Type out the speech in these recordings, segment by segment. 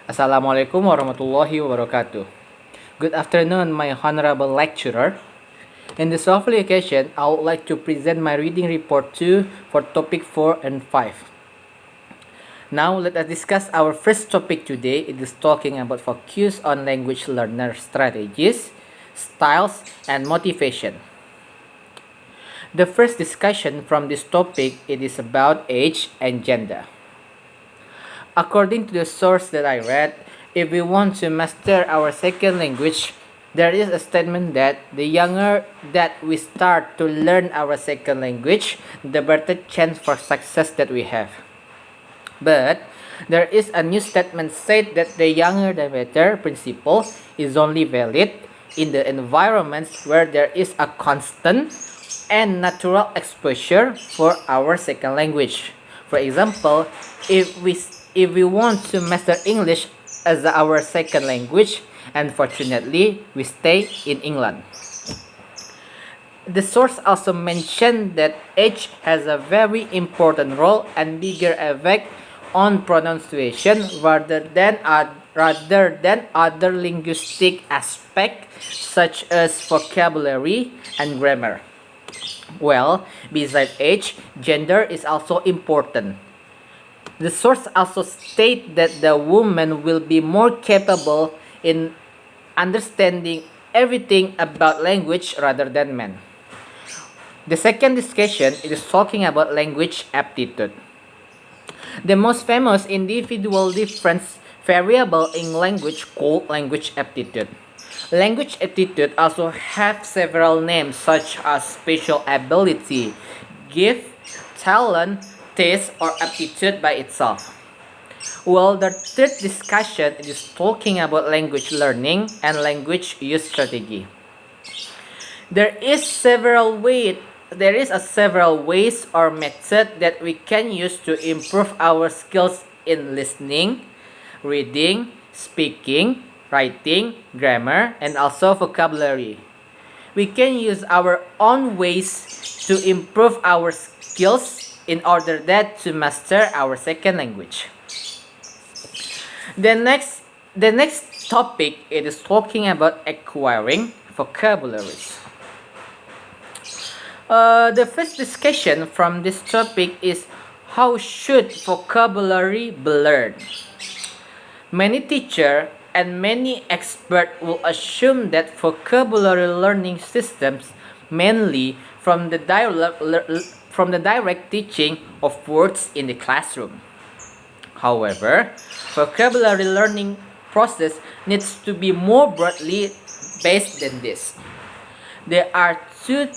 Assalamualaikum warahmatullahi wabarakatuh. Good afternoon, my honorable lecturer. In this lovely occasion, I would like to present my reading report 2 for topic 4 and 5. Now, let us discuss our first topic today. It is talking about focus on language learner strategies, styles, and motivation. The first discussion from this topic, it is about age and gender. According to the source that I read, if we want to master our second language, there is a statement that the younger that we start to learn our second language, the better chance for success that we have. But there is a new statement said that the younger the better principle is only valid in the environments where there is a constant and natural exposure for our second language. For example, if we want to master English as our second language, unfortunately, we stay in England. The source also mentioned that age has a very important role and bigger effect on pronunciation rather than other linguistic aspects such as vocabulary and grammar. Well, besides age, gender is also important. The source also states that the woman will be more capable in understanding everything about language rather than men. The second discussion is talking about language aptitude. The most famous individual difference variable in language called language aptitude. Language aptitude also have several names such as special ability, gift, talent, taste, or aptitude by itself. Well, the third discussion is talking about language learning and language use strategy. There is several ways or method that we can use to improve our skills in listening, reading, speaking, writing, grammar, and also vocabulary. We can use our own ways to improve our skills in order that to master our second language. The next topic it is talking about acquiring vocabularies. The first discussion from this topic is how should vocabulary be learned. Many teachers and many experts will assume that vocabulary learning systems mainly from the direct teaching of words in the classroom. However, vocabulary learning process needs to be more broadly based than this. There are two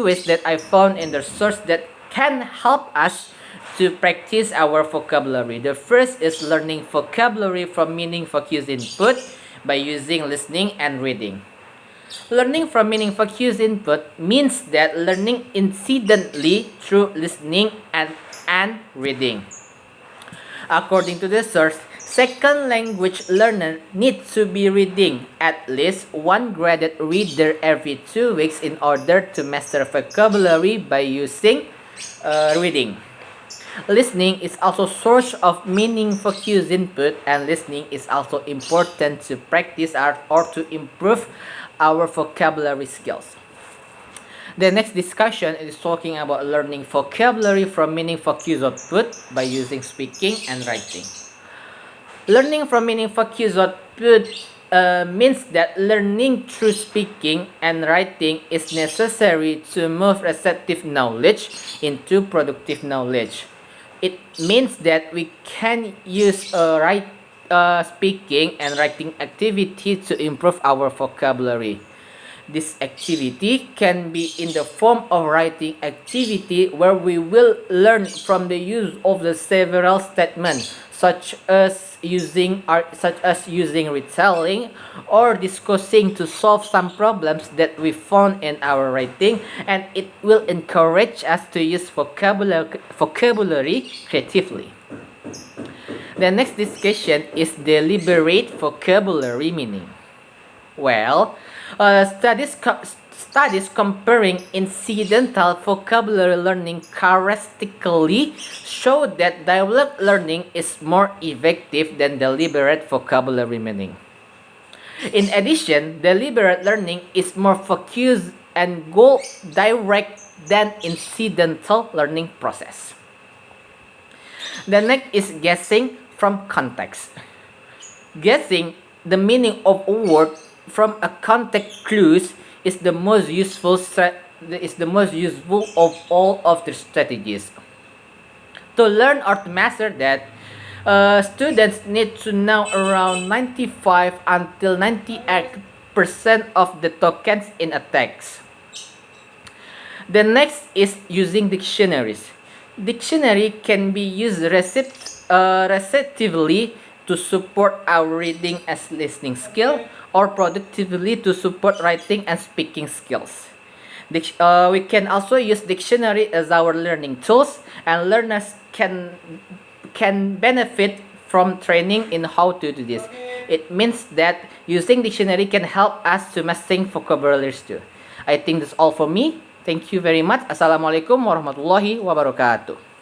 ways that I found in the source that can help us to practice our vocabulary. The first is learning vocabulary from meaning focused input by using listening and reading. Learning from meaning focused input means that learning incidentally through listening and reading. According to the source, second language learner needs to be reading at least one graded reader every 2 weeks in order to master vocabulary by using reading. Listening is also source of meaning focused input, and listening is also important to practice or to improve our vocabulary skills. The next discussion is talking about learning vocabulary from meaning focused output by using speaking and writing. Learning from meaning focused output means that learning through speaking and writing is necessary to move receptive knowledge into productive knowledge. It means that we can use speaking and writing activity to improve our vocabulary. This activity can be in the form of writing activity where we will learn from the use of the several statements such as using retelling or discussing to solve some problems that we found in our writing, and it will encourage us to use vocabulary creatively. The next discussion is deliberate vocabulary meaning. Well, studies Studies comparing incidental vocabulary learning characteristically show that dialogue learning is more effective than deliberate vocabulary meaning. In addition, deliberate learning is more focused and goal direct than incidental learning process. The next is guessing from context. Guessing the meaning of a word from a context clues is the most useful of all of the strategies. To learn or to master that, students need to know around 95 until 98% of the tokens in a text. The next is using dictionaries. Dictionary can be used receptively to support our reading and listening skill, or productively to support writing and speaking skills. We can also use dictionary as our learning tools, and learners can benefit from training in how to do this. It means that using dictionary can help us to master vocabularies too. I think that's all for me. Thank you very much. Assalamualaikum warahmatullahi wabarakatuh.